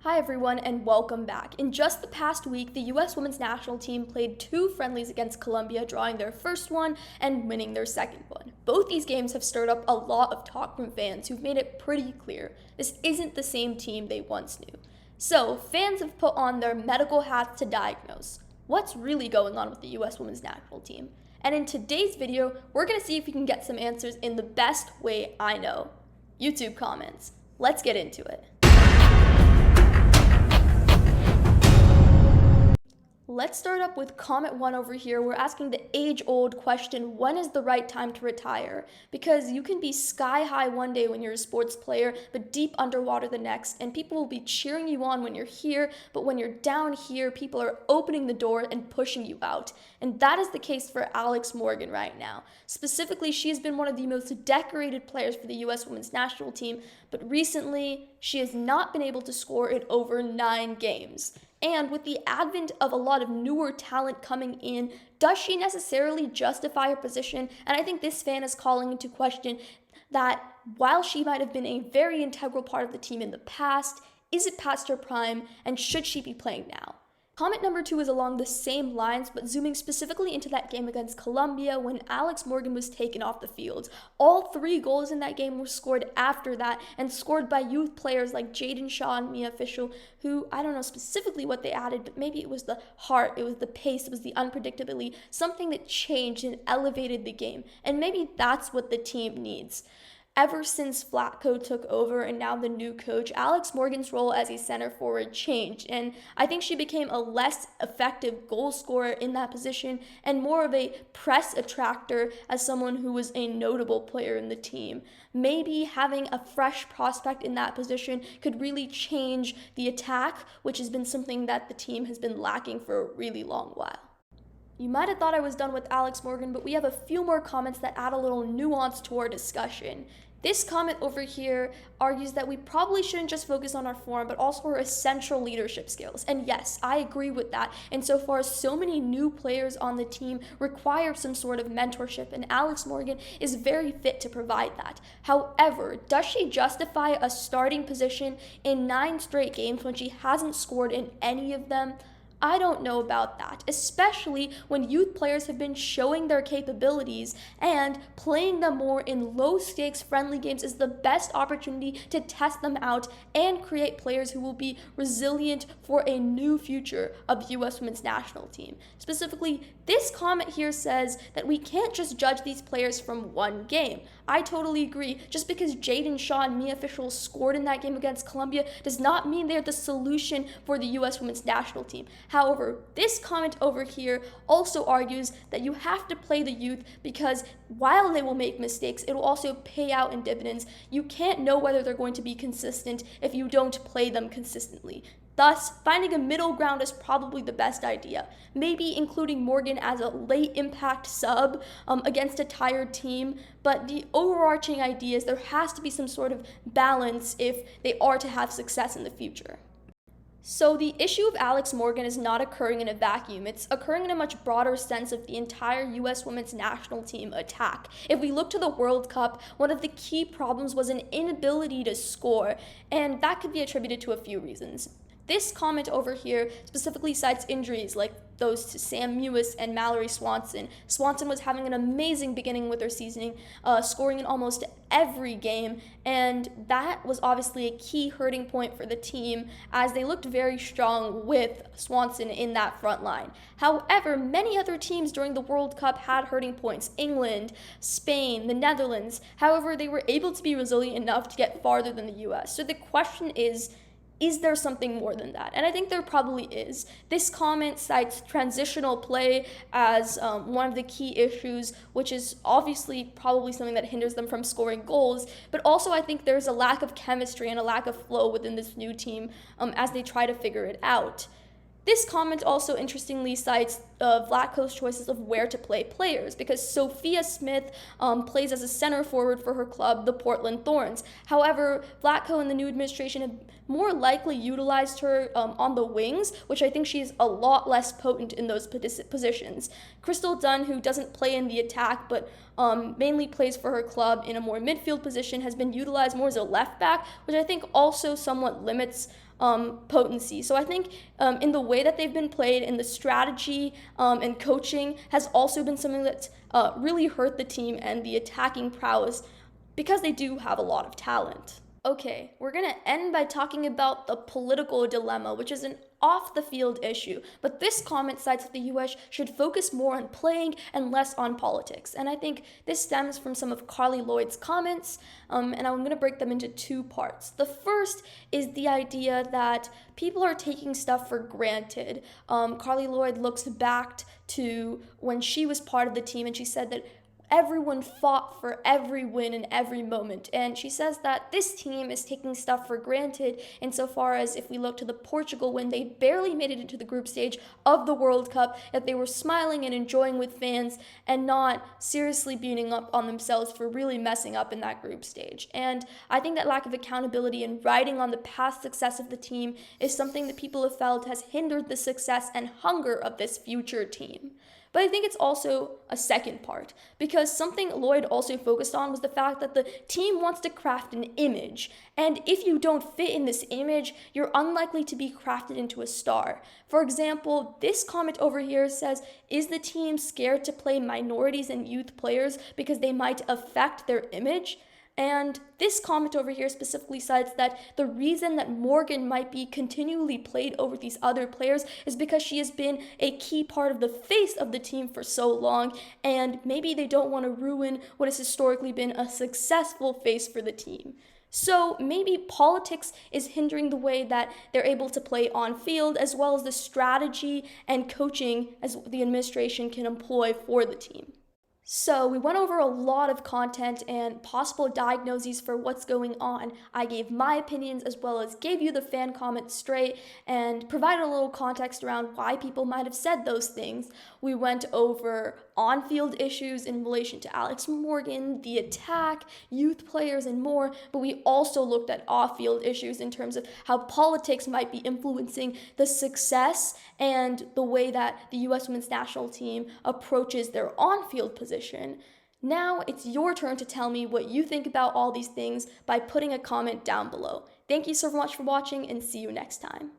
Hi everyone and welcome back. In just the past week, the US women's national team played two friendlies against Colombia, drawing their first one and winning their second one. Both these games have stirred up a lot of talk from fans who've made it pretty clear this isn't the same team they once knew. So, fans have put on their medical hats to diagnose what's really going on with the US women's national team. And in today's video, we're going to see if we can get some answers in the best way I know. YouTube comments. Let's get into it. Let's start up with comment 1 over here. We're asking the age-old question, when is the right time to retire? Because you can be sky high one day when you're a sports player, but deep underwater the next, and people will be cheering you on when you're here, but when you're down here, people are opening the door and pushing you out. And that is the case for Alex Morgan right now. Specifically, she has been one of the most decorated players for the US women's national team, but recently, she has not been able to score in over 9 games. And with the advent of a lot of newer talent coming in, does she necessarily justify her position? And I think this fan is calling into question that while she might have been a very integral part of the team in the past, is it past her prime and should she be playing now? Comment number 2 is along the same lines, but zooming specifically into that game against Colombia when Alex Morgan was taken off the field. All 3 goals in that game were scored after that and scored by youth players like Jaden Shaw and Mia Fishel, who I don't know specifically what they added, but maybe it was the heart, it was the pace, it was the unpredictability, something that changed and elevated the game. And maybe that's what the team needs. Ever since Vlatko took over and now the new coach, Alex Morgan's role as a center forward changed, and I think she became a less effective goal scorer in that position and more of a press attractor as someone who was a notable player in the team. Maybe having a fresh prospect in that position could really change the attack, which has been something that the team has been lacking for a really long while. You might have thought I was done with Alex Morgan, but we have a few more comments that add a little nuance to our discussion. This comment over here argues that we probably shouldn't just focus on our form, but also our essential leadership skills. And yes, I agree with that. Insofar as so many new players on the team require some sort of mentorship, and Alex Morgan is very fit to provide that. However, does she justify a starting position in 9 straight games when she hasn't scored in any of them? I don't know about that, especially when youth players have been showing their capabilities, and playing them more in low-stakes friendly games is the best opportunity to test them out and create players who will be resilient for a new future of the US women's national team. Specifically, this comment here says that we can't just judge these players from one game. I totally agree. Just because Jaden Shaw and Mia Fishel scored in that game against Colombia does not mean they're the solution for the US women's national team. However, this comment over here also argues that you have to play the youth because while they will make mistakes, it will also pay out in dividends. You can't know whether they're going to be consistent if you don't play them consistently. Thus, finding a middle ground is probably the best idea. Maybe including Morgan as a late impact sub against a tired team, but the overarching idea is there has to be some sort of balance if they are to have success in the future. So the issue of Alex Morgan is not occurring in a vacuum. It's occurring in a much broader sense of the entire US women's national team attack. If we look to the World Cup, one of the key problems was an inability to score, and that could be attributed to a few reasons. This comment over here specifically cites injuries like those to Sam Mewis and Mallory Swanson. Swanson was having an amazing beginning with her season, scoring in almost every game, and that was obviously a key hurting point for the team as they looked very strong with Swanson in that front line. However, many other teams during the World Cup had hurting points. England, Spain, the Netherlands. However, they were able to be resilient enough to get farther than the US. So the question is there something more than that? And I think there probably is. This comment cites transitional play as one of the key issues, which is obviously probably something that hinders them from scoring goals. But also I think there's a lack of chemistry and a lack of flow within this new team as they try to figure it out. This comment also interestingly cites Vlatko's choices of where to play players, because Sophia Smith plays as a center forward for her club, the Portland Thorns. However, Vlatko and the new administration have more likely utilized her on the wings, which I think she's a lot less potent in those positions. Crystal Dunn, who doesn't play in the attack but mainly plays for her club in a more midfield position, has been utilized more as a left back, which I think also somewhat limits potency. So I think in the way that they've been played, in the strategy and coaching has also been something that's really hurt the team and the attacking prowess because they do have a lot of talent. Okay, we're gonna end by talking about the political dilemma, which is an off the field issue. But this comment cites that the US should focus more on playing and less on politics. And I think this stems from some of Carly Lloyd's comments, and I'm gonna break them into two parts. The first is the idea that people are taking stuff for granted. Carly Lloyd looks back to when she was part of the team, and she said that everyone fought for every win in every moment. And she says that this team is taking stuff for granted insofar as if we look to the Portugal win, they barely made it into the group stage of the World Cup, yet they were smiling and enjoying with fans and not seriously beating up on themselves for really messing up in that group stage. And I think that lack of accountability and riding on the past success of the team is something that people have felt has hindered the success and hunger of this future team. But I think it's also a second part, because something Lloyd also focused on was the fact that the team wants to craft an image, and if you don't fit in this image, you're unlikely to be crafted into a star. For example, this comment over here says, is the team scared to play minorities and youth players because they might affect their image? And this comment over here specifically cites that the reason that Morgan might be continually played over these other players is because she has been a key part of the face of the team for so long, and maybe they don't want to ruin what has historically been a successful face for the team. So maybe politics is hindering the way that they're able to play on field, as well as the strategy and coaching as the administration can employ for the team. So we went over a lot of content and possible diagnoses for what's going on. I gave my opinions as well as gave you the fan comments straight and provided a little context around why people might have said those things. We went over on-field issues in relation to Alex Morgan, the attack, youth players, and more, but we also looked at off-field issues in terms of how politics might be influencing the success and the way that the U.S. women's national team approaches their on-field position. Now it's your turn to tell me what you think about all these things by putting a comment down below. Thank you so much for watching, and see you next time.